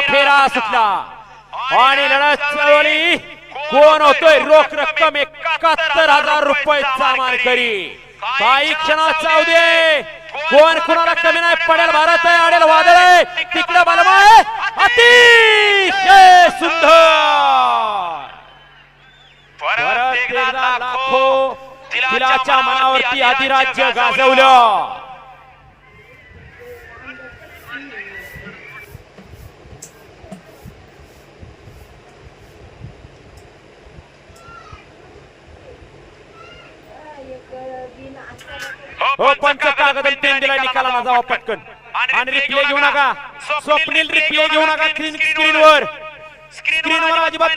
फेरा सुटला आणि लढत चालवली. कोण होतोय रोख रक्कम 71,000 रुपयाचा मानकरी. काही क्षणात जाऊ दे, कोण कुणाला कमी नाही पडेल. भारत आहे, आडेल वादळ आहे, तिकडे बलमा आहे. अतिशय सुंदर परत एकदा लाखो दिलाच्या मनावरती अधिराज्य गाजवलं. हो पंच कागद पेन दिला, निकालाला जावा पटकन. आणि रिप्ले घेऊ नका स्वप्नील, रिप्ले घेऊ नका स्क्रीनवर अजिबात.